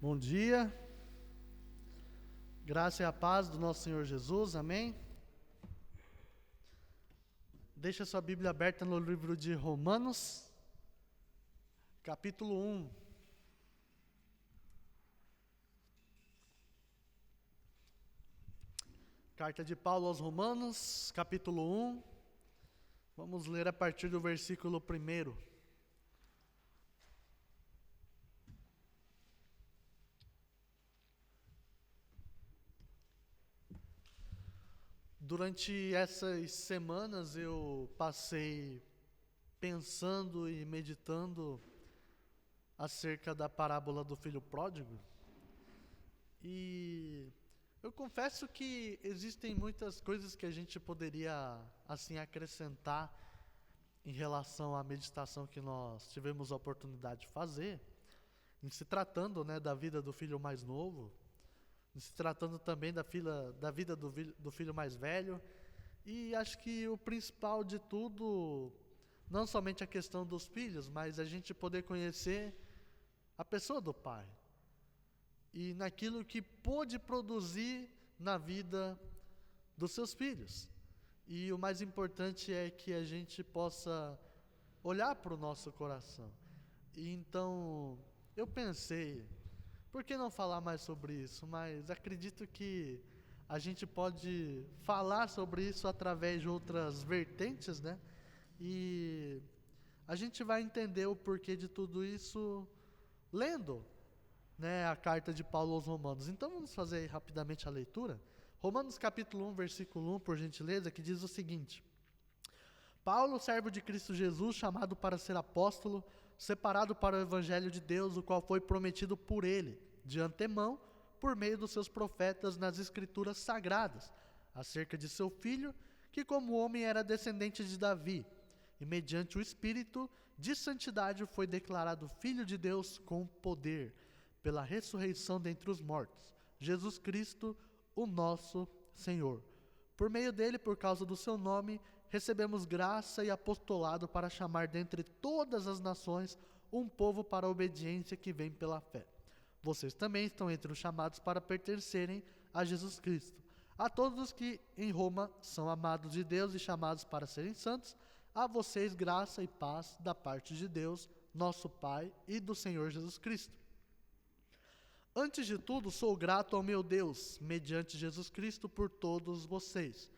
Bom dia, graça e a paz do nosso Senhor Jesus, amém? Deixa sua Bíblia aberta no livro de Romanos, capítulo 1. Carta de Paulo aos Romanos, capítulo 1. Vamos ler a partir do versículo 1. Durante essas semanas eu passei pensando e meditando acerca da parábola do filho pródigo. E eu confesso que existem muitas coisas que a gente poderia assim acrescentar em relação à meditação que nós tivemos a oportunidade de fazer, em se tratando, da vida do filho mais novo, em se tratando também da vida do filho mais velho. E acho que o principal de tudo, não somente a questão dos filhos, mas a gente poder conhecer a pessoa do pai e naquilo que pôde produzir na vida dos seus filhos. E o mais importante é que a gente possa olhar para o nosso coração. E então eu pensei, por que não falar mais sobre isso? Mas acredito que a gente pode falar sobre isso através de outras vertentes, E a gente vai entender o porquê de tudo isso lendo, a carta de Paulo aos Romanos. Então vamos fazer rapidamente a leitura. Romanos capítulo 1, versículo 1, por gentileza, que diz o seguinte: Paulo, servo de Cristo Jesus, chamado para ser apóstolo, separado para o evangelho de Deus, o qual foi prometido por ele, de antemão, por meio dos seus profetas nas escrituras sagradas, acerca de seu filho, que como homem era descendente de Davi, e mediante o Espírito de santidade foi declarado Filho de Deus com poder, pela ressurreição dentre os mortos, Jesus Cristo, o nosso Senhor. Por meio dele, por causa do seu nome, recebemos graça e apostolado para chamar dentre todas as nações um povo para a obediência que vem pela fé. Vocês também estão entre os chamados para pertencerem a Jesus Cristo. A todos os que em Roma são amados de Deus e chamados para serem santos, a vocês graça e paz da parte de Deus, nosso Pai, e do Senhor Jesus Cristo. Antes de tudo, sou grato ao meu Deus, mediante Jesus Cristo, por todos vocês,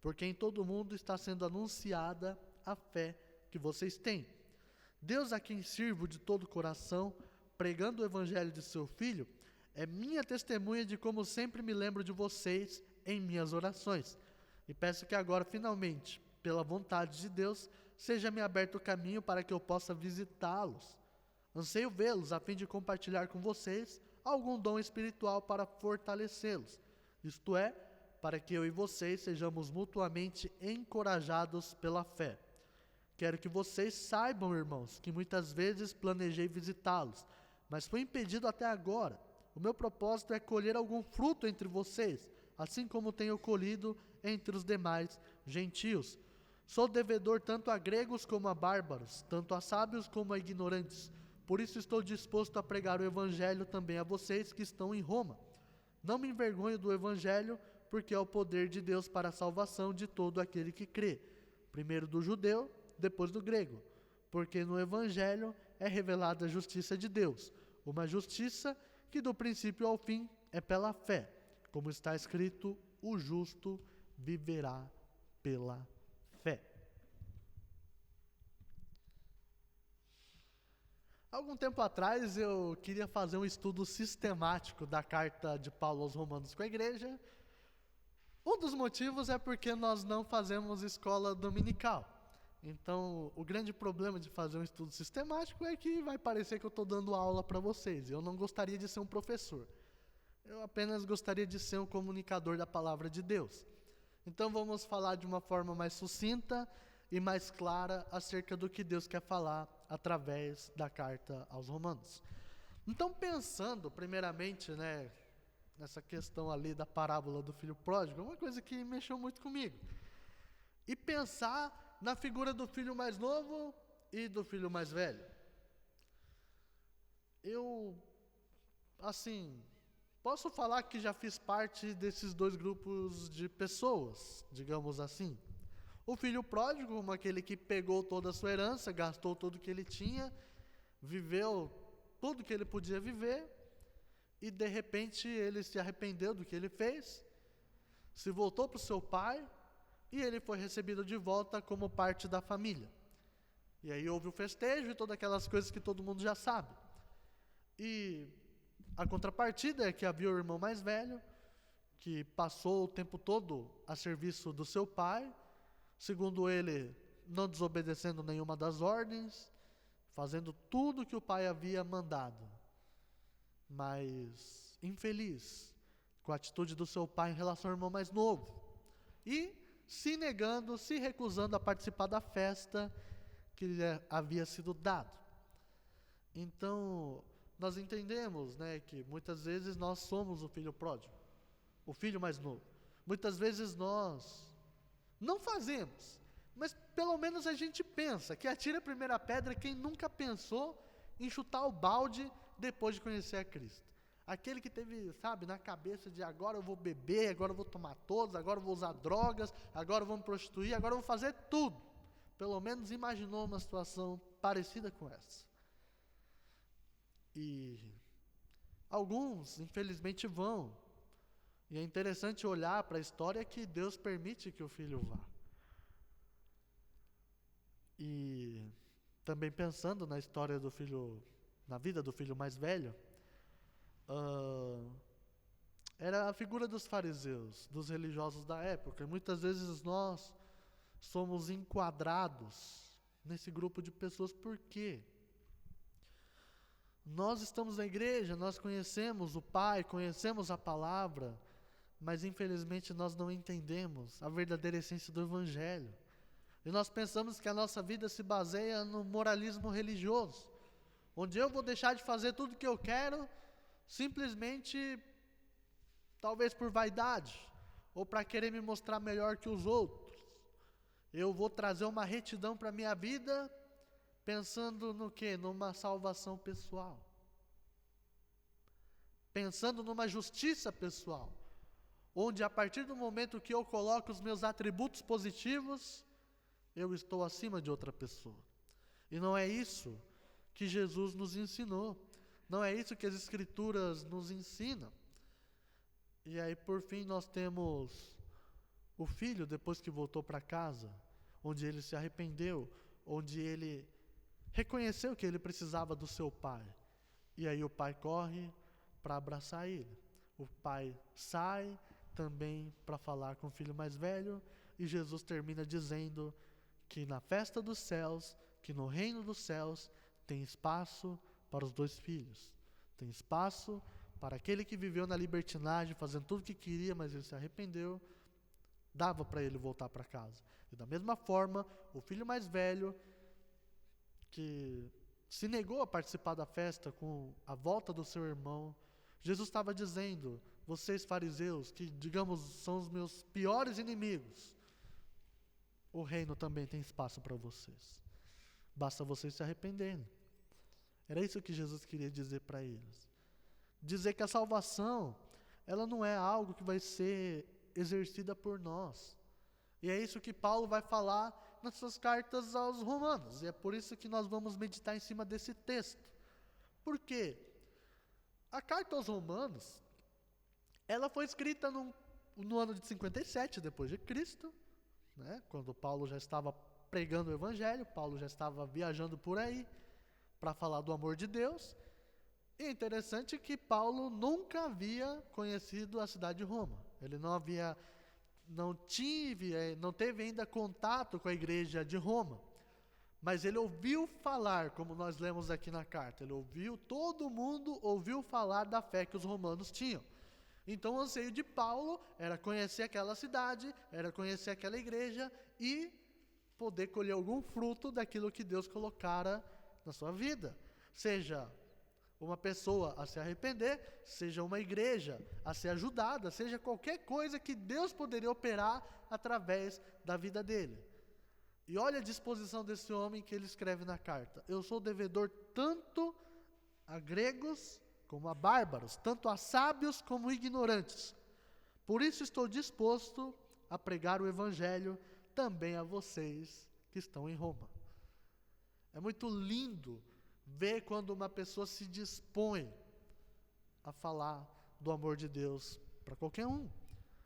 porque em todo o mundo está sendo anunciada a fé que vocês têm. Deus, a quem sirvo de todo o coração, pregando o evangelho de seu Filho, é minha testemunha de como sempre me lembro de vocês em minhas orações. E peço que agora, finalmente, pela vontade de Deus, seja-me aberto o caminho para que eu possa visitá-los. Anseio vê-los a fim de compartilhar com vocês algum dom espiritual para fortalecê-los, isto é, para que eu e vocês sejamos mutuamente encorajados pela fé. Quero que vocês saibam, irmãos, que muitas vezes planejei visitá-los, mas fui impedido até agora. O meu propósito é colher algum fruto entre vocês, assim como tenho colhido entre os demais gentios. Sou devedor tanto a gregos como a bárbaros, tanto a sábios como a ignorantes. Por isso estou disposto a pregar o evangelho também a vocês que estão em Roma. Não me envergonho do evangelho, porque é o poder de Deus para a salvação de todo aquele que crê. Primeiro do judeu, depois do grego. Porque no evangelho é revelada a justiça de Deus, uma justiça que do princípio ao fim é pela fé. Como está escrito, o justo viverá pela fé. Algum tempo atrás eu queria fazer um estudo sistemático da carta de Paulo aos Romanos com a igreja. Um dos motivos é porque nós não fazemos escola dominical. Então, o grande problema de fazer um estudo sistemático é que vai parecer que eu estou dando aula para vocês. Eu não gostaria de ser um professor. Eu apenas gostaria de ser um comunicador da palavra de Deus. Então, vamos falar de uma forma mais sucinta e mais clara acerca do que Deus quer falar através da carta aos Romanos. Então, pensando primeiramente, nessa questão ali da parábola do filho pródigo, é uma coisa que mexeu muito comigo. E pensar na figura do filho mais novo e do filho mais velho. Eu assim, posso falar que já fiz parte desses dois grupos de pessoas, digamos assim. O filho pródigo, como aquele que pegou toda a sua herança, gastou tudo que ele tinha, viveu tudo que ele podia viver, e de repente ele se arrependeu do que ele fez, se voltou para o seu pai, e ele foi recebido de volta como parte da família. E aí houve o festejo e todas aquelas coisas que todo mundo já sabe. E a contrapartida é que havia o irmão mais velho, que passou o tempo todo a serviço do seu pai, segundo ele, não desobedecendo nenhuma das ordens, fazendo tudo que o pai havia mandado, mas infeliz com a atitude do seu pai em relação ao irmão mais novo, e se negando, se recusando a participar da festa que lhe havia sido dado. Então, nós entendemos, né, que muitas vezes nós somos o filho pródigo, o filho mais novo. Muitas vezes nós não fazemos, mas pelo menos a gente pensa, que atira a primeira pedra quem nunca pensou em chutar o balde depois de conhecer a Cristo. Aquele que teve, sabe, na cabeça de agora eu vou beber, agora eu vou tomar todos, agora eu vou usar drogas, agora eu vou me prostituir, agora eu vou fazer tudo. Pelo menos imaginou uma situação parecida com essa. E alguns, infelizmente, vão. E é interessante olhar para a história que Deus permite que o filho vá. E também pensando na história do filho, na vida do filho mais velho, era a figura dos fariseus, dos religiosos da época. E muitas vezes nós somos enquadrados nesse grupo de pessoas. Por quê? Nós estamos na igreja, nós conhecemos o Pai, conhecemos a palavra, mas infelizmente nós não entendemos a verdadeira essência do Evangelho. E nós pensamos que a nossa vida se baseia no moralismo religioso, onde eu vou deixar de fazer tudo o que eu quero, simplesmente, talvez por vaidade, ou para querer me mostrar melhor que os outros. Eu vou trazer uma retidão para a minha vida, pensando no quê? Numa salvação pessoal. Pensando numa justiça pessoal. Onde a partir do momento que eu coloco os meus atributos positivos, eu estou acima de outra pessoa. E não é isso que Jesus nos ensinou. Não é isso que as Escrituras nos ensinam. E aí, por fim, nós temos o filho, depois que voltou para casa, onde ele se arrependeu, onde ele reconheceu que ele precisava do seu pai. E aí o pai corre para abraçar ele. O pai sai também para falar com o filho mais velho, e Jesus termina dizendo que na festa dos céus, que no reino dos céus, tem espaço para os dois filhos. Tem espaço para aquele que viveu na libertinagem, fazendo tudo o que queria, mas ele se arrependeu, dava para ele voltar para casa. E da mesma forma, o filho mais velho, que se negou a participar da festa com a volta do seu irmão, Jesus estava dizendo: vocês fariseus, que digamos são os meus piores inimigos, o reino também tem espaço para vocês. Basta vocês se arrependerem. Era isso que Jesus queria dizer para eles. Dizer que a salvação, ela não é algo que vai ser exercida por nós. E é isso que Paulo vai falar nas suas cartas aos Romanos. E é por isso que nós vamos meditar em cima desse texto. Por quê? A carta aos Romanos, ela foi escrita no ano de 57 depois de Cristo, né? Quando Paulo já estava pregando o Evangelho, Paulo já estava viajando por aí para falar do amor de Deus. E é interessante que Paulo nunca havia conhecido a cidade de Roma. Ele não teve ainda contato com a igreja de Roma. Mas ele ouviu falar, como nós lemos aqui na carta, todo mundo ouviu falar da fé que os romanos tinham. Então o anseio de Paulo era conhecer aquela cidade, era conhecer aquela igreja e poder colher algum fruto daquilo que Deus colocara na sua vida. Seja uma pessoa a se arrepender, seja uma igreja a ser ajudada, seja qualquer coisa que Deus poderia operar através da vida dele. E olha a disposição desse homem que ele escreve na carta: eu sou devedor tanto a gregos como a bárbaros, tanto a sábios como ignorantes. Por isso estou disposto a pregar o evangelho também a vocês que estão em Roma. É muito lindo ver quando uma pessoa se dispõe a falar do amor de Deus para qualquer um,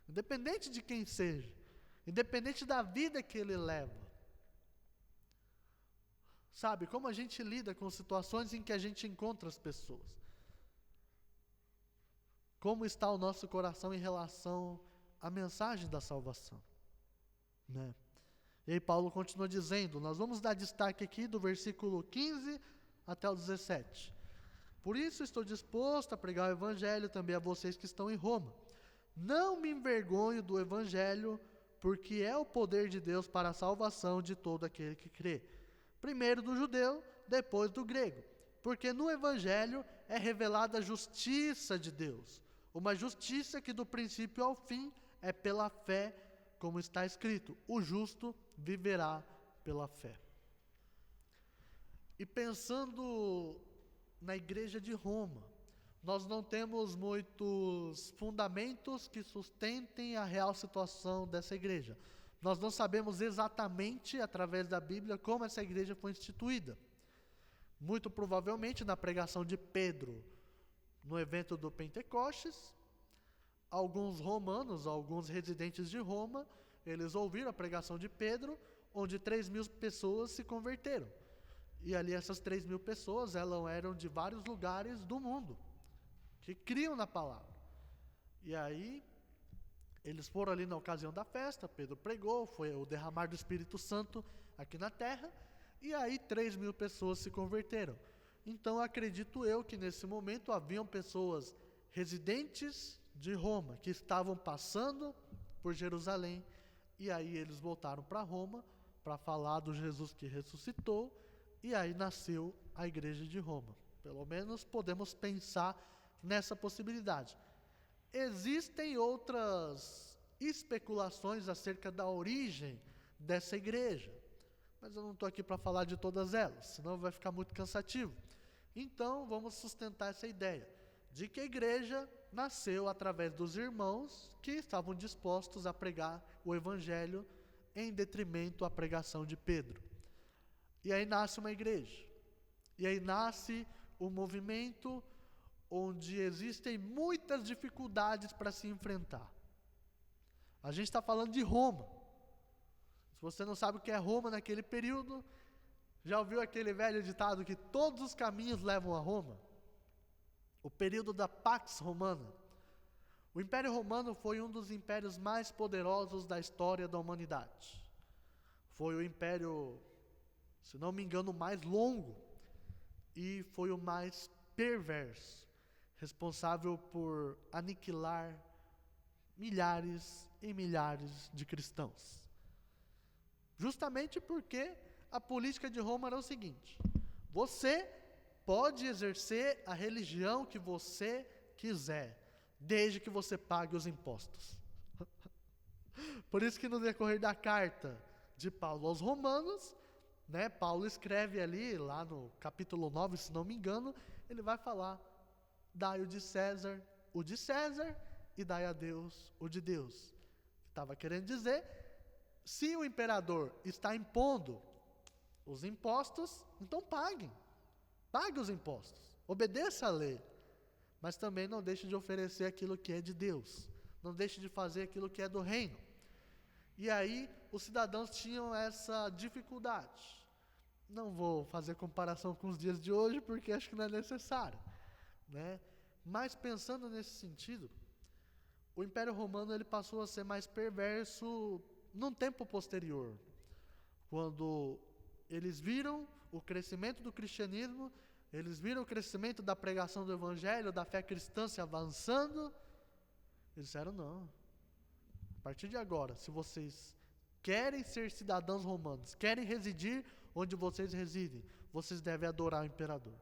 independente de quem seja, independente da vida que ele leva. Sabe, como a gente lida com situações em que a gente encontra as pessoas. Como está o nosso coração em relação à mensagem da salvação, né? E aí Paulo continua dizendo, nós vamos dar destaque aqui do versículo 15 até o 17. Por isso estou disposto a pregar o evangelho também a vocês que estão em Roma. Não me envergonho do evangelho, porque é o poder de Deus para a salvação de todo aquele que crê. Primeiro do judeu, depois do grego. Porque no evangelho é revelada a justiça de Deus. Uma justiça que do princípio ao fim é pela fé, como está escrito, o justo viverá pela fé. E pensando na igreja de Roma, nós não temos muitos fundamentos que sustentem a real situação dessa igreja. Nós não sabemos exatamente, através da Bíblia, como essa igreja foi instituída. Muito provavelmente na pregação de Pedro, no evento do Pentecostes, alguns romanos, alguns residentes de Roma, eles ouviram a pregação de Pedro, onde 3.000 pessoas se converteram. E ali essas 3.000 pessoas, elas eram de vários lugares do mundo, que criam na palavra. E aí, eles foram ali na ocasião da festa, Pedro pregou, foi o derramar do Espírito Santo aqui na terra, e aí 3.000 pessoas se converteram. Então acredito eu que nesse momento haviam pessoas residentes de Roma, que estavam passando por Jerusalém, e aí eles voltaram para Roma, para falar do Jesus que ressuscitou, e aí nasceu a igreja de Roma. Pelo menos podemos pensar nessa possibilidade. Existem outras especulações acerca da origem dessa igreja, mas eu não estou aqui para falar de todas elas, senão vai ficar muito cansativo. Então vamos sustentar essa ideia de que a igreja nasceu através dos irmãos que estavam dispostos a pregar o evangelho em detrimento à pregação de Pedro. E aí nasce uma igreja. E aí nasce um movimento onde existem muitas dificuldades para se enfrentar. A gente está falando de Roma. Se você não sabe o que é Roma naquele período, já ouviu aquele velho ditado que todos os caminhos levam a Roma? O período da Pax Romana. O Império Romano foi um dos impérios mais poderosos da história da humanidade. Foi o império, se não me engano, mais longo e foi o mais perverso, responsável por aniquilar milhares e milhares de cristãos. Justamente porque a política de Roma era o seguinte: você pode exercer a religião que você quiser, desde que você pague os impostos. Por isso que no decorrer da carta de Paulo aos Romanos, né, Paulo escreve ali, lá no capítulo 9, se não me engano, ele vai falar: dai o de César, e dai a Deus o de Deus. Estava querendo dizer, se o imperador está impondo os impostos, então pague os impostos, obedeça a lei, mas também não deixe de oferecer aquilo que é de Deus, não deixe de fazer aquilo que é do reino. E aí os cidadãos tinham essa dificuldade. Não vou fazer comparação com os dias de hoje, porque acho que não é necessário, né? Mas pensando nesse sentido, o Império Romano ele passou a ser mais perverso num tempo posterior, quando eles viram o crescimento do cristianismo, eles viram o crescimento da pregação do evangelho, da fé cristã se avançando. Eles disseram: não, a partir de agora, se vocês querem ser cidadãos romanos, querem residir onde vocês residem, vocês devem adorar o imperador.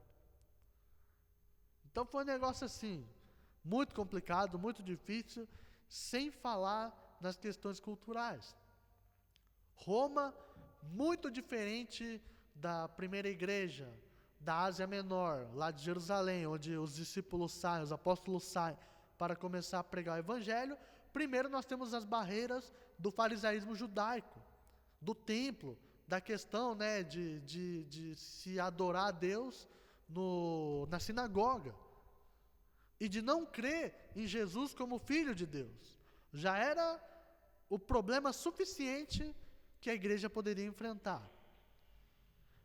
Então foi um negócio assim, muito complicado, muito difícil, sem falar nas questões culturais. Roma, muito diferente da primeira igreja, da Ásia Menor, lá de Jerusalém, onde os discípulos saem, os apóstolos saem para começar a pregar o evangelho, primeiro nós temos as barreiras do farisaísmo judaico, do templo, da questão, né, de se adorar a Deus na sinagoga, e de não crer em Jesus como Filho de Deus. Já era o problema suficiente que a igreja poderia enfrentar.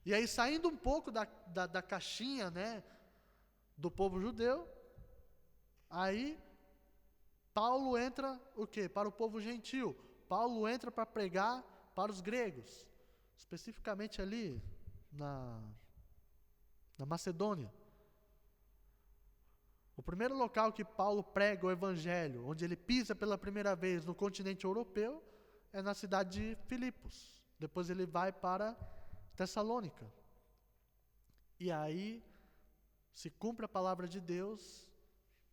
E aí, saindo um pouco da caixinha, né, do povo judeu, aí Paulo entra o quê? Para o povo gentil. Paulo entra para pregar para os gregos, especificamente ali na Macedônia. O primeiro local que Paulo prega o evangelho, onde ele pisa pela primeira vez no continente europeu, é na cidade de Filipos. Depois ele vai para Tessalônica. E aí se cumpre a palavra de Deus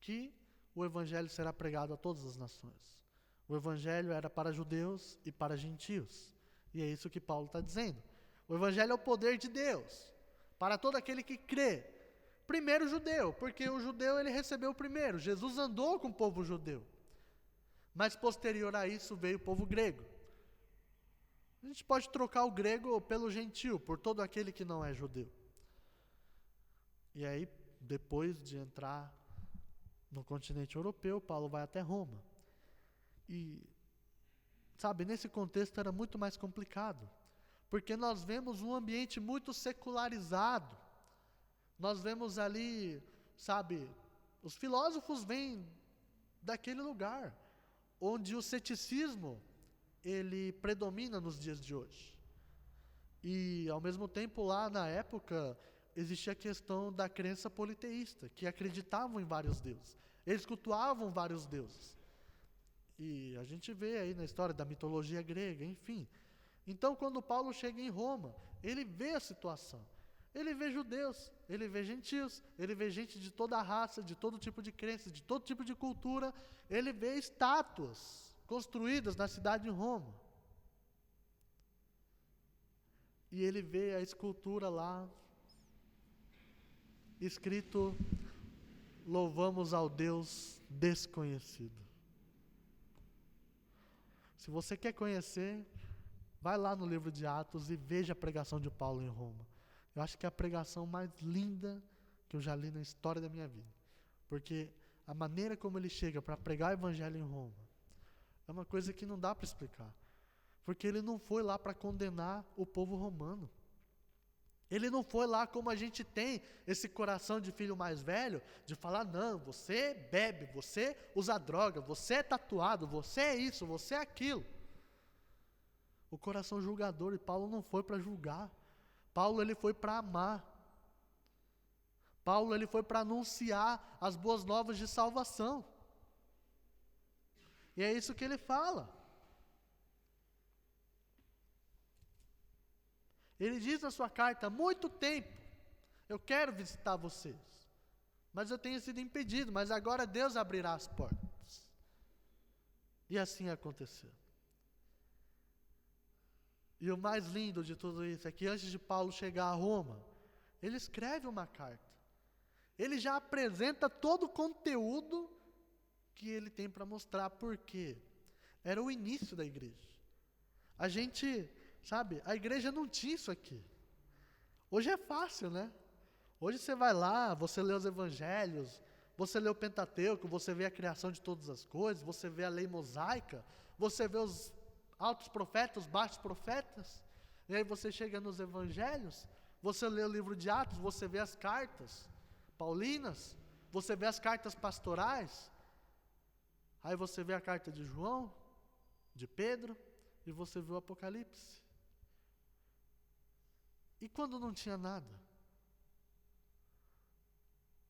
que o evangelho será pregado a todas as nações. O evangelho era para judeus e para gentios. E é isso que Paulo está dizendo. O evangelho é o poder de Deus para todo aquele que crê. Primeiro o judeu, porque o judeu ele recebeu primeiro. Jesus andou com o povo judeu. Mas posterior a isso veio o povo grego. A gente pode trocar o grego pelo gentil, por todo aquele que não é judeu. E aí, depois de entrar no continente europeu, Paulo vai até Roma. E, sabe, nesse contexto era muito mais complicado, porque nós vemos um ambiente muito secularizado. Nós vemos ali, sabe, os filósofos vêm daquele lugar, onde o ceticismo, ele predomina nos dias de hoje. E, ao mesmo tempo, lá na época, existia a questão da crença politeísta, que acreditavam em vários deuses. Eles cultuavam vários deuses. E a gente vê aí na história da mitologia grega, enfim. Então, quando Paulo chega em Roma, ele vê a situação. Ele vê judeus, ele vê gentios, ele vê gente de toda a raça, de todo tipo de crença, de todo tipo de cultura. Ele vê estátuas construídas na cidade de Roma. E ele vê a escultura lá, escrito: louvamos ao Deus desconhecido. Se você quer conhecer, vai lá no livro de Atos e veja a pregação de Paulo em Roma. Eu acho que é a pregação mais linda que eu já li na história da minha vida. Porque a maneira como ele chega para pregar o evangelho em Roma é uma coisa que não dá para explicar. Porque ele não foi lá para condenar o povo romano. Ele não foi lá como a gente tem esse coração de filho mais velho, de falar: não, você bebe, você usa droga, você é tatuado, você é isso, você é aquilo. O coração julgador, e Paulo não foi para julgar. Paulo ele foi para amar. Paulo ele foi para anunciar as boas novas de salvação. E é isso que ele fala. Ele diz na sua carta: há muito tempo eu quero visitar vocês, mas eu tenho sido impedido, mas agora Deus abrirá as portas. E assim aconteceu. E o mais lindo de tudo isso é que antes de Paulo chegar a Roma, ele escreve uma carta. Ele já apresenta todo o conteúdo que ele tem para mostrar, porque era o início da igreja. A gente, sabe, a igreja não tinha isso aqui. Hoje é fácil, né? Hoje você vai lá, você lê os evangelhos, você lê o Pentateuco, você vê a criação de todas as coisas, você vê a lei mosaica, você vê os altos profetas, os baixos profetas, e aí você chega nos evangelhos, você lê o livro de Atos, você vê as cartas paulinas, você vê as cartas pastorais, aí você vê a carta de João, de Pedro, e você vê o Apocalipse. E quando não tinha nada?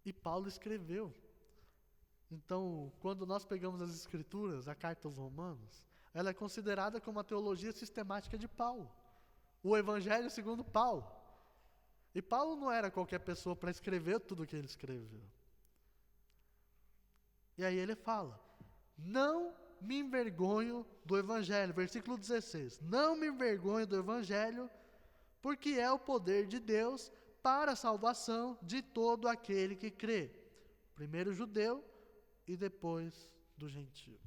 E Paulo escreveu. Então, quando nós pegamos as escrituras, a carta aos Romanos, ela é considerada como a teologia sistemática de Paulo. O evangelho segundo Paulo. E Paulo não era qualquer pessoa para escrever tudo o que ele escreveu. E aí ele fala: não me envergonho do evangelho. Versículo 16. Não me envergonho do evangelho, porque é o poder de Deus para a salvação de todo aquele que crê. Primeiro o judeu e depois do gentio.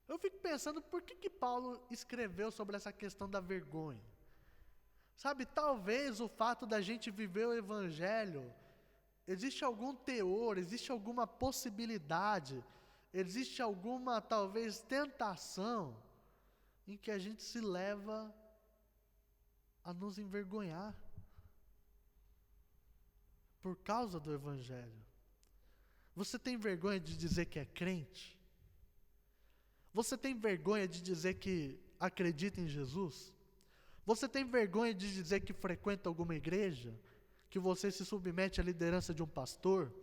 Eu fico pensando por que Paulo escreveu sobre essa questão da vergonha. Sabe, talvez o fato da gente viver o evangelho, existe algum teor, existe alguma possibilidade, existe alguma, talvez, tentação em que a gente se leva a nos envergonhar por causa do evangelho. Você tem vergonha de dizer que é crente? Você tem vergonha de dizer que acredita em Jesus? Você tem vergonha de dizer que frequenta alguma igreja? Que você se submete à liderança de um pastor?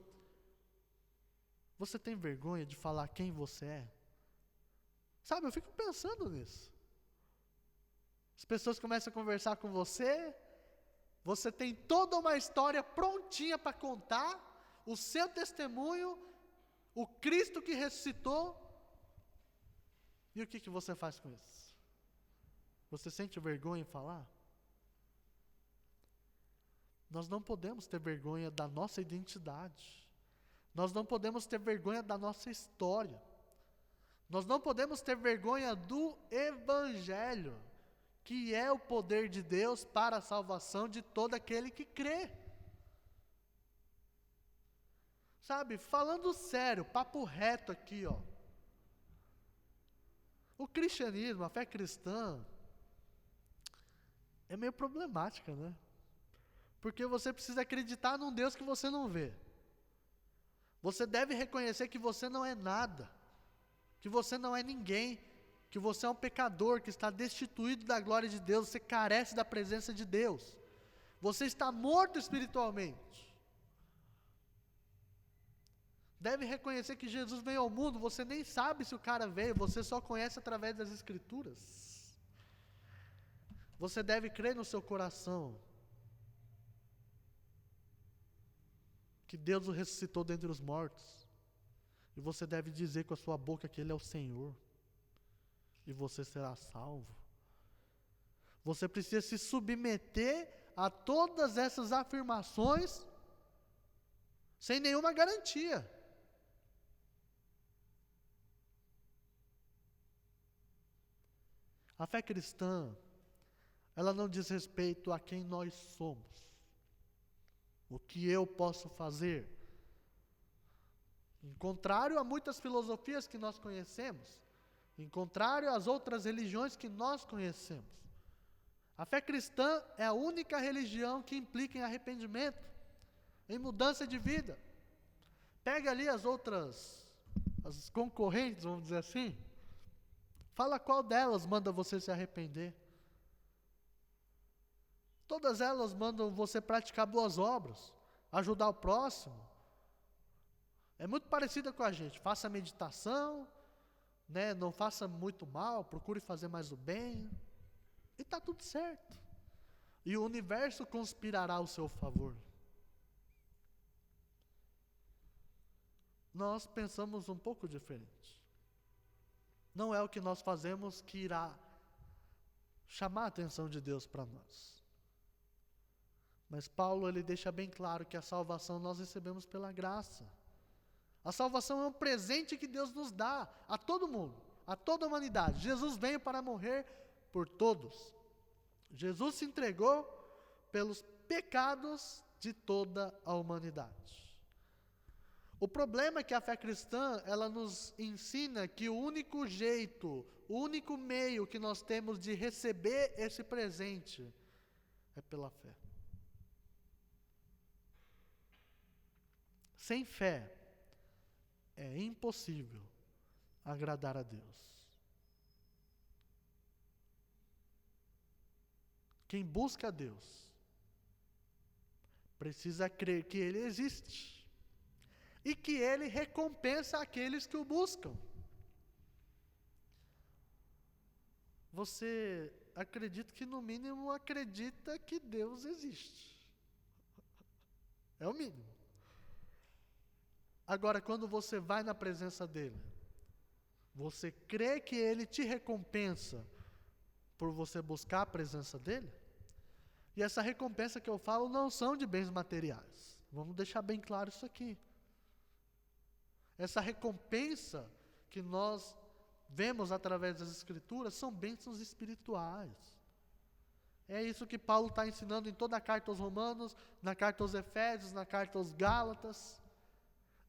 Você tem vergonha de falar quem você é? Sabe, eu fico pensando nisso. As pessoas começam a conversar com você, você tem toda uma história prontinha para contar, o seu testemunho, o Cristo que ressuscitou. E o que você faz com isso? Você sente vergonha em falar? Nós não podemos ter vergonha da nossa identidade. Nós não podemos ter vergonha da nossa história. Nós não podemos ter vergonha do Evangelho, que é o poder de Deus para a salvação de todo aquele que crê. Sabe, falando sério, papo reto aqui, ó. O cristianismo, a fé cristã, é meio problemática, né? Porque você precisa acreditar num Deus que você não vê. Você deve reconhecer que você não é nada, que você não é ninguém, que você é um pecador, que está destituído da glória de Deus, você carece da presença de Deus. Você está morto espiritualmente. Deve reconhecer que Jesus veio ao mundo, você nem sabe se o cara veio, você só conhece através das Escrituras. Você deve crer no seu coração que Deus o ressuscitou dentre os mortos. E você deve dizer com a sua boca que Ele é o Senhor. E você será salvo. Você precisa se submeter a todas essas afirmações sem nenhuma garantia. A fé cristã, ela não diz respeito a quem nós somos, o que eu posso fazer. Em contrário a muitas filosofias que nós conhecemos, em contrário às outras religiões que nós conhecemos. A fé cristã é a única religião que implica em arrependimento, em mudança de vida. Pega ali as outras, as concorrentes, vamos dizer assim. Fala qual delas manda você se arrepender. Todas elas mandam você praticar boas obras, ajudar o próximo. É muito parecida com a gente. Faça meditação, né? Não faça muito mal, procure fazer mais o bem. E está tudo certo. E o universo conspirará ao seu favor. Nós pensamos um pouco diferente. Não é o que nós fazemos que irá chamar a atenção de Deus para nós. Mas Paulo, ele deixa bem claro que a salvação nós recebemos pela graça. A salvação é um presente que Deus nos dá a todo mundo, a toda a humanidade. Jesus veio para morrer por todos. Jesus se entregou pelos pecados de toda a humanidade. O problema é que a fé cristã, ela nos ensina que o único jeito, o único meio que nós temos de receber esse presente é pela fé. Sem fé, é impossível agradar a Deus. Quem busca a Deus precisa crer que Ele existe e que Ele recompensa aqueles que o buscam. Você acredita que no mínimo acredita que Deus existe. É o mínimo. Agora, quando você vai na presença dEle, você crê que Ele te recompensa por você buscar a presença dEle? E essa recompensa que eu falo não são de bens materiais. Vamos deixar bem claro isso aqui. Essa recompensa que nós vemos através das Escrituras são bênçãos espirituais. É isso que Paulo está ensinando em toda a carta aos Romanos, na carta aos Efésios, na carta aos Gálatas.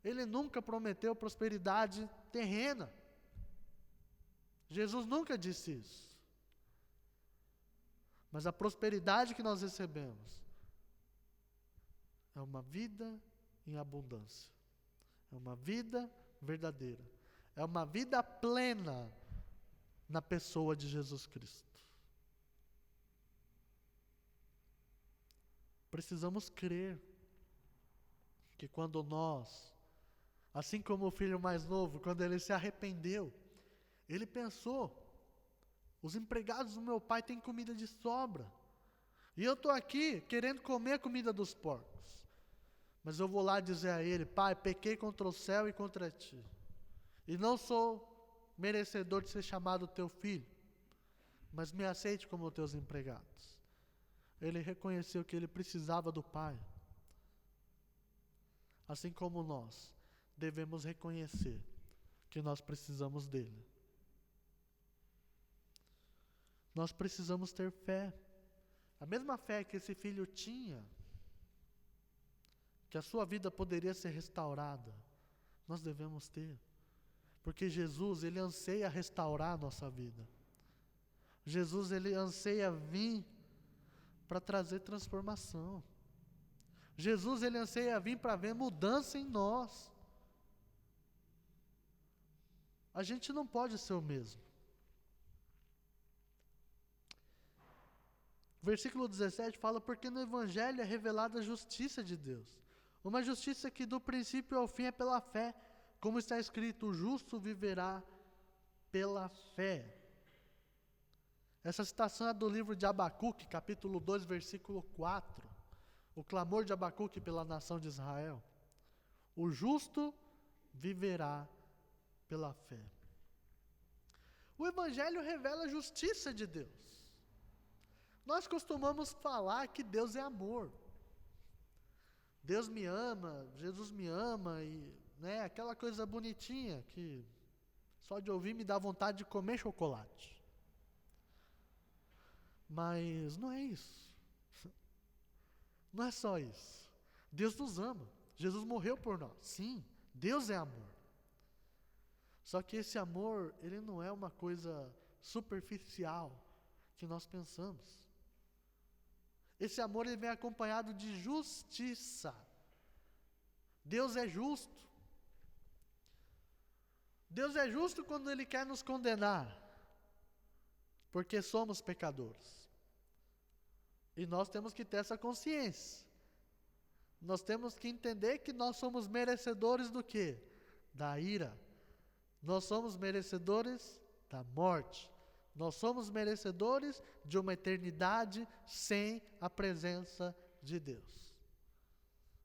Ele nunca prometeu prosperidade terrena. Jesus nunca disse isso. Mas a prosperidade que nós recebemos é uma vida em abundância. É uma vida verdadeira. É uma vida plena na pessoa de Jesus Cristo. Precisamos crer que quando nós, assim como o filho mais novo, quando ele se arrependeu, ele pensou: os empregados do meu pai têm comida de sobra, e eu estou aqui querendo comer a comida dos porcos. Mas eu vou lá dizer a ele: pai, pequei contra o céu e contra ti, e não sou merecedor de ser chamado teu filho, mas me aceite como teus empregados. Ele reconheceu que ele precisava do pai. Assim como nós devemos reconhecer que nós precisamos dele. Nós precisamos ter fé. A mesma fé que esse filho tinha, que a sua vida poderia ser restaurada, nós devemos ter. Porque Jesus, ele anseia restaurar a nossa vida. Jesus, ele anseia vir para trazer transformação. Jesus, ele anseia vir para ver mudança em nós. A gente não pode ser o mesmo. Versículo 17 fala: porque no Evangelho é revelada a justiça de Deus. Uma justiça que do princípio ao fim é pela fé. Como está escrito: o justo viverá pela fé. Essa citação é do livro de Abacuque, capítulo 2, versículo 4. O clamor de Abacuque pela nação de Israel. O justo viverá pela fé. O Evangelho revela a justiça de Deus. Nós costumamos falar que Deus é amor. Deus me ama, Jesus me ama, e aquela coisa bonitinha que só de ouvir me dá vontade de comer chocolate. Mas não é isso. Não é só isso. Deus nos ama. Jesus morreu por nós. Sim, Deus é amor. Só que esse amor, ele não é uma coisa superficial que nós pensamos. Esse amor, ele vem acompanhado de justiça. Deus é justo. Deus é justo quando ele quer nos condenar, porque somos pecadores. E nós temos que ter essa consciência. Nós temos que entender que nós somos merecedores do quê? Da ira. Nós somos merecedores da morte. Nós somos merecedores de uma eternidade sem a presença de Deus.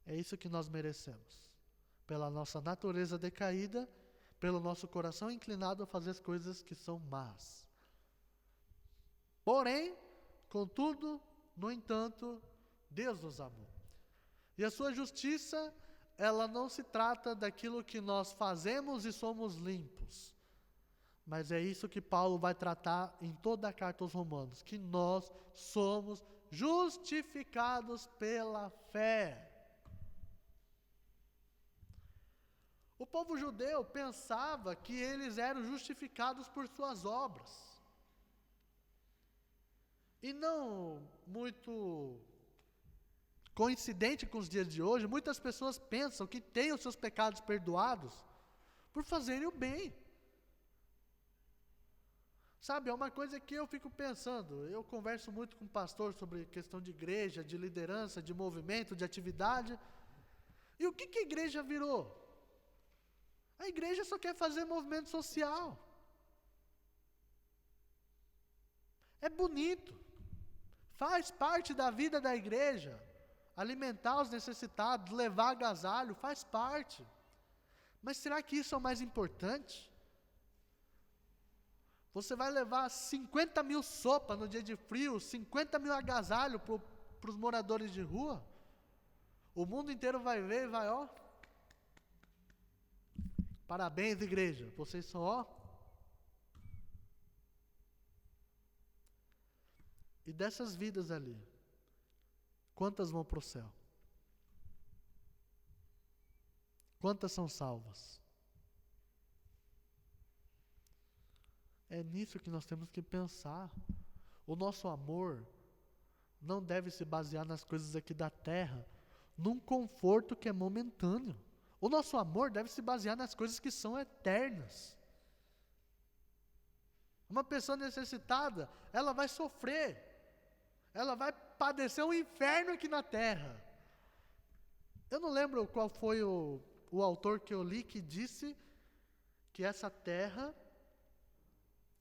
É isso que nós merecemos. Pela nossa natureza decaída, pelo nosso coração inclinado a fazer as coisas que são más. Porém, contudo, no entanto, Deus nos amou. E a sua justiça, ela não se trata daquilo que nós fazemos e somos limpos. Mas é isso que Paulo vai tratar em toda a carta aos Romanos, que nós somos justificados pela fé. O povo judeu pensava que eles eram justificados por suas obras. E não muito coincidente com os dias de hoje, muitas pessoas pensam que têm os seus pecados perdoados por fazerem o bem. Sabe, é uma coisa que eu fico pensando, eu converso muito com pastor sobre questão de igreja, de liderança, de movimento, de atividade. E o que a igreja virou? A igreja só quer fazer movimento social. É bonito. Faz parte da vida da igreja. Alimentar os necessitados, levar agasalho, faz parte. Mas será que isso é o mais importante? Você vai levar 50 mil sopas no dia de frio, 50 mil agasalho para o os moradores de rua, o mundo inteiro vai ver e vai, ó, parabéns, igreja, vocês são, ó. E dessas vidas ali, quantas vão para o céu? Quantas são salvas? É nisso que nós temos que pensar. O nosso amor não deve se basear nas coisas aqui da terra, num conforto que é momentâneo. O nosso amor deve se basear nas coisas que são eternas. Uma pessoa necessitada, ela vai sofrer, ela vai padecer um inferno aqui na terra. Eu não lembro qual foi o autor que eu li que disse que essa terra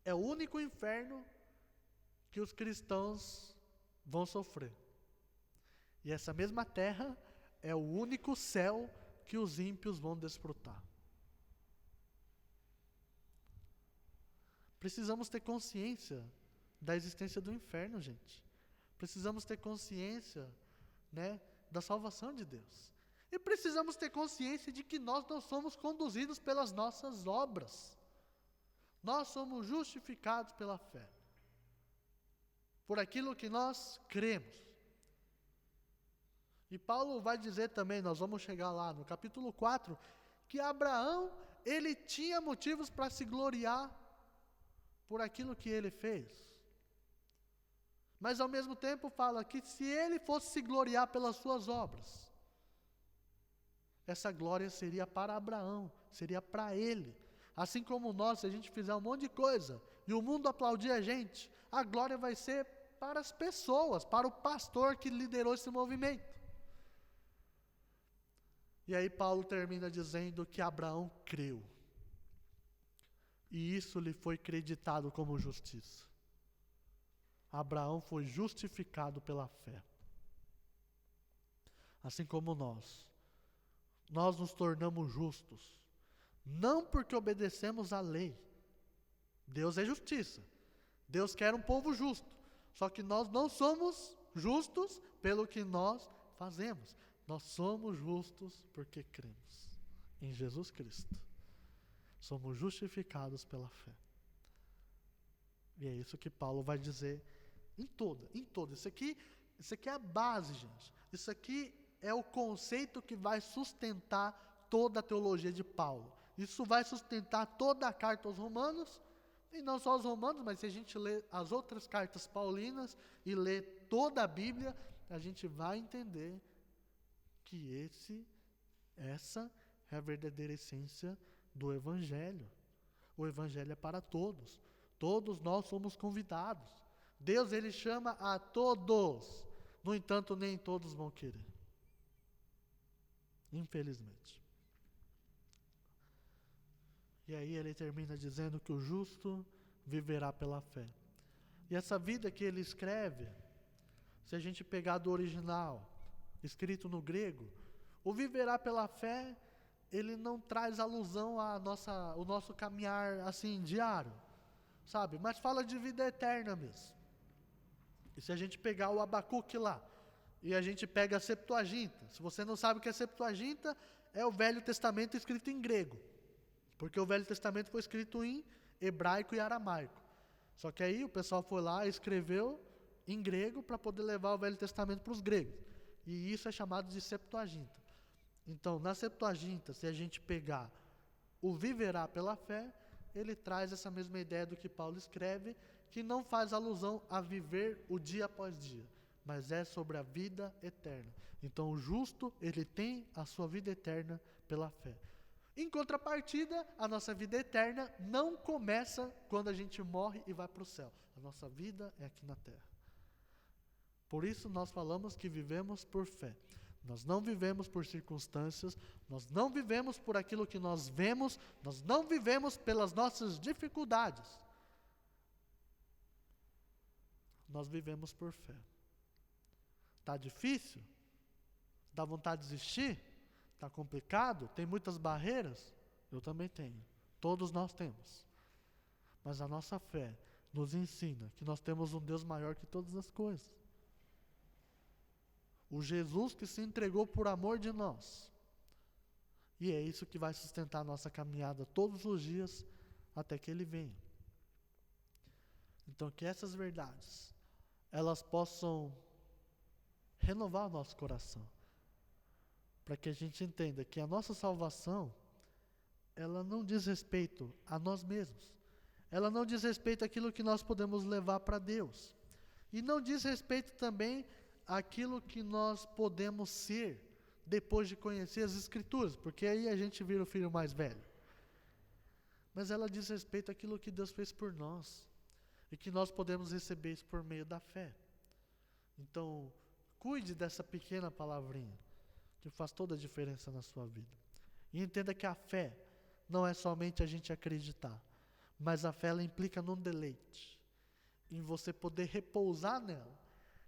é o único inferno que os cristãos vão sofrer. E essa mesma terra é o único céu que os ímpios vão desfrutar. Precisamos ter consciência da existência do inferno, gente. Precisamos ter consciência, da salvação de Deus. E precisamos ter consciência de que nós não somos conduzidos pelas nossas obras. Nós somos justificados pela fé, por aquilo que nós cremos. E Paulo vai dizer também, nós vamos chegar lá no capítulo 4, que Abraão, ele tinha motivos para se gloriar por aquilo que ele fez. Mas ao mesmo tempo fala que se ele fosse se gloriar pelas suas obras, essa glória seria para Abraão, seria para ele. Assim como nós, se a gente fizer um monte de coisa e o mundo aplaudir a gente, a glória vai ser para as pessoas, para o pastor que liderou esse movimento. E aí Paulo termina dizendo que Abraão creu. E isso lhe foi creditado como justiça. Abraão foi justificado pela fé. Assim como nós nos tornamos justos. Não porque obedecemos à lei. Deus é justiça. Deus quer um povo justo. Só que nós não somos justos pelo que nós fazemos. Nós somos justos porque cremos em Jesus Cristo. Somos justificados pela fé. E é isso que Paulo vai dizer em toda. Isso aqui é a base, gente. Isso aqui é o conceito que vai sustentar toda a teologia de Paulo. Isso vai sustentar toda a carta aos Romanos, e não só os Romanos, mas se a gente ler as outras cartas paulinas e ler toda a Bíblia, a gente vai entender que essa é a verdadeira essência do Evangelho. O Evangelho é para todos. Todos nós somos convidados. Deus, ele chama a todos. No entanto, nem todos vão querer. Infelizmente. E aí ele termina dizendo que o justo viverá pela fé. E essa vida que ele escreve, se a gente pegar do original, escrito no grego, o viverá pela fé, ele não traz alusão ao nosso caminhar assim, diário, sabe? Mas fala de vida eterna mesmo. E se a gente pegar o Abacuque lá, e a gente pega a Septuaginta, se você não sabe o que é Septuaginta, é o Velho Testamento escrito em grego. Porque o Velho Testamento foi escrito em hebraico e aramaico. Só que aí o pessoal foi lá e escreveu em grego para poder levar o Velho Testamento para os gregos. E isso é chamado de Septuaginta. Então, na Septuaginta, se a gente pegar o viverá pela fé, ele traz essa mesma ideia do que Paulo escreve, que não faz alusão a viver o dia após dia, mas é sobre a vida eterna. Então, o justo, ele tem a sua vida eterna pela fé. Em contrapartida, a nossa vida eterna não começa quando a gente morre e vai para o céu. A nossa vida é aqui na terra. Por isso nós falamos que vivemos por fé. Nós não vivemos por circunstâncias, nós não vivemos por aquilo que nós vemos, nós não vivemos pelas nossas dificuldades. Nós vivemos por fé. Está difícil? Dá vontade de desistir? Está complicado? Tem muitas barreiras? Eu também tenho. Todos nós temos. Mas a nossa fé nos ensina que nós temos um Deus maior que todas as coisas. o Jesus que se entregou por amor de nós. E é isso que vai sustentar a nossa caminhada todos os dias até que Ele venha. Então, que essas verdades, elas possam renovar o nosso coração, para que a gente entenda que a nossa salvação, ela não diz respeito a nós mesmos, ela não diz respeito àquilo que nós podemos levar para Deus, e não diz respeito também àquilo que nós podemos ser depois de conhecer as Escrituras, porque aí a gente vira o filho mais velho. Mas ela diz respeito àquilo que Deus fez por nós, e que nós podemos receber isso por meio da fé. Então, cuide dessa pequena palavrinha, que faz toda a diferença na sua vida. E entenda que a fé não é somente a gente acreditar, mas a fé ela implica num deleite, em você poder repousar nela,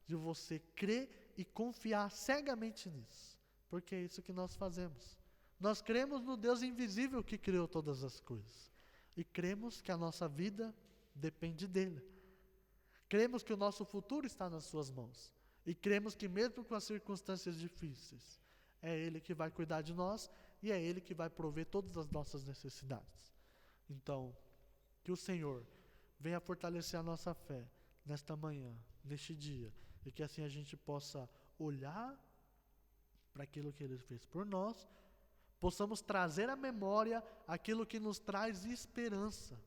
de você crer e confiar cegamente nisso, porque é isso que nós fazemos. Nós cremos no Deus invisível que criou todas as coisas, e cremos que a nossa vida depende dele. Cremos que o nosso futuro está nas suas mãos. E cremos que mesmo com as circunstâncias difíceis, é Ele que vai cuidar de nós e é Ele que vai prover todas as nossas necessidades. Então, que o Senhor venha fortalecer a nossa fé nesta manhã, neste dia, e que assim a gente possa olhar para aquilo que Ele fez por nós, possamos trazer à memória aquilo que nos traz esperança,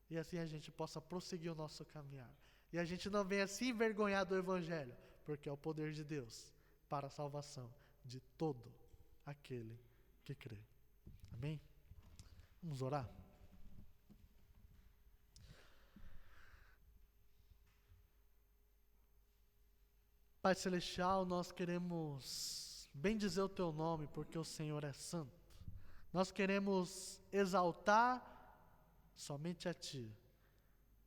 e assim a gente possa prosseguir o nosso caminhar. E a gente não venha se envergonhar do Evangelho, porque é o poder de Deus para a salvação de todo aquele que crê. Amém? Vamos orar? Pai Celestial, nós queremos bendizer o Teu nome, porque o Senhor é santo. Nós queremos exaltar somente a Ti,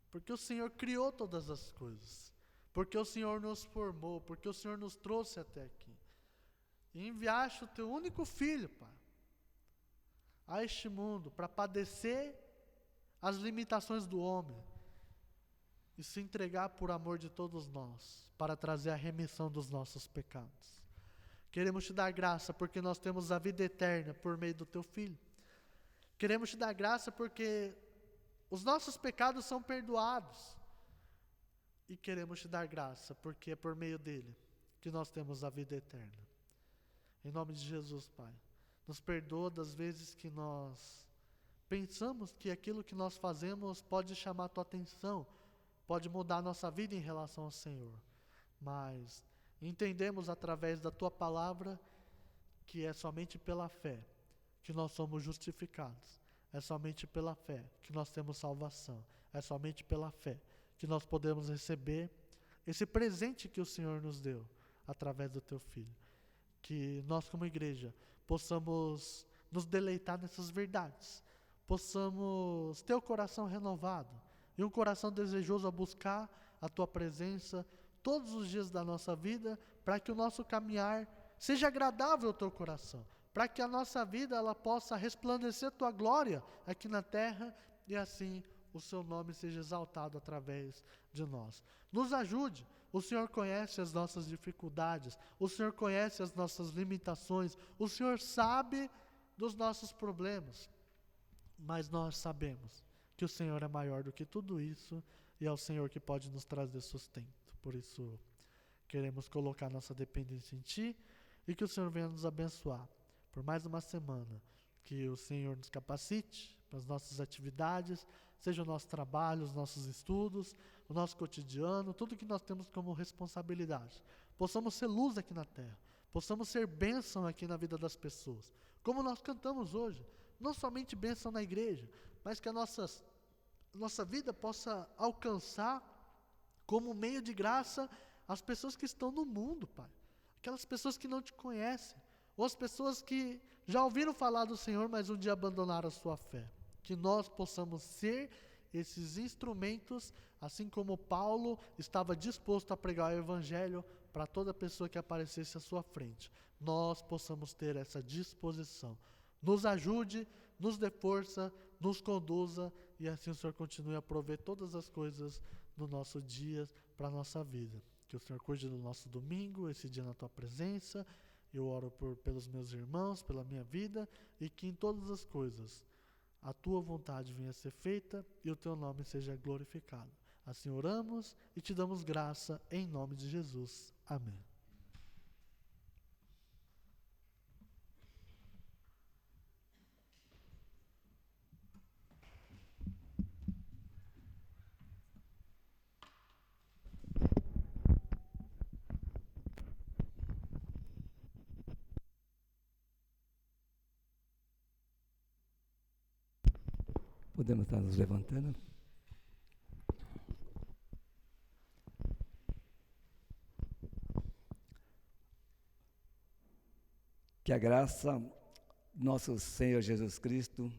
porque o Senhor criou todas as coisas, porque o Senhor nos formou, porque o Senhor nos trouxe até aqui. E enviaste o Teu único Filho, Pai, a este mundo, para padecer as limitações do homem, e se entregar por amor de todos nós, para trazer a remissão dos nossos pecados. Queremos Te dar graça, porque nós temos a vida eterna por meio do Teu Filho. Queremos Te dar graça, porque os nossos pecados são perdoados. E queremos Te dar graça, porque é por meio dEle que nós temos a vida eterna. Em nome de Jesus, Pai, nos perdoa das vezes que nós pensamos que aquilo que nós fazemos pode chamar a Tua atenção, pode mudar a nossa vida em relação ao Senhor. Mas entendemos através da Tua palavra que é somente pela fé que nós somos justificados. É somente pela fé que nós temos salvação. É somente pela fé que nós podemos receber esse presente que o Senhor nos deu através do Teu Filho. Que nós como igreja possamos nos deleitar nessas verdades. Possamos ter o coração renovado e um coração desejoso a buscar a Tua presença todos os dias da nossa vida, para que o nosso caminhar seja agradável ao Teu coração, para que a nossa vida ela possa resplandecer Tua glória aqui na terra, e assim o Seu nome seja exaltado através de nós. Nos ajude, o Senhor conhece as nossas dificuldades, o Senhor conhece as nossas limitações, o Senhor sabe dos nossos problemas, mas nós sabemos que o Senhor é maior do que tudo isso, e é o Senhor que pode nos trazer sustento. Por isso, queremos colocar nossa dependência em Ti, e que o Senhor venha nos abençoar por mais uma semana, que o Senhor nos capacite para as nossas atividades, seja o nosso trabalho, os nossos estudos, o nosso cotidiano, tudo que nós temos como responsabilidade. Possamos ser luz aqui na terra, possamos ser bênção aqui na vida das pessoas, como nós cantamos hoje, não somente bênção na igreja, mas que a nossa vida possa alcançar como meio de graça as pessoas que estão no mundo, Pai. Aquelas pessoas que não Te conhecem, ou as pessoas que já ouviram falar do Senhor, mas um dia abandonaram a sua fé. Que nós possamos ser esses instrumentos, assim como Paulo estava disposto a pregar o Evangelho para toda pessoa que aparecesse à sua frente. Nós possamos ter essa disposição. Nos ajude, nos dê força, nos conduza, e assim o Senhor continue a prover todas as coisas no nosso dia, para a nossa vida. Que o Senhor cuide do nosso domingo, esse dia na tua presença. Eu oro pelos meus irmãos, pela minha vida, e que em todas as coisas a tua vontade venha a ser feita e o teu nome seja glorificado. Assim oramos e te damos graça em nome de Jesus. Amém. Podemos estar nos levantando. Que a graça do nosso Senhor Jesus Cristo,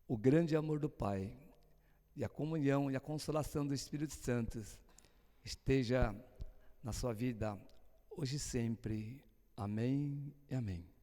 o grande amor do Pai e a comunhão e a consolação do Espírito Santo esteja na sua vida hoje e sempre. Amém e amém.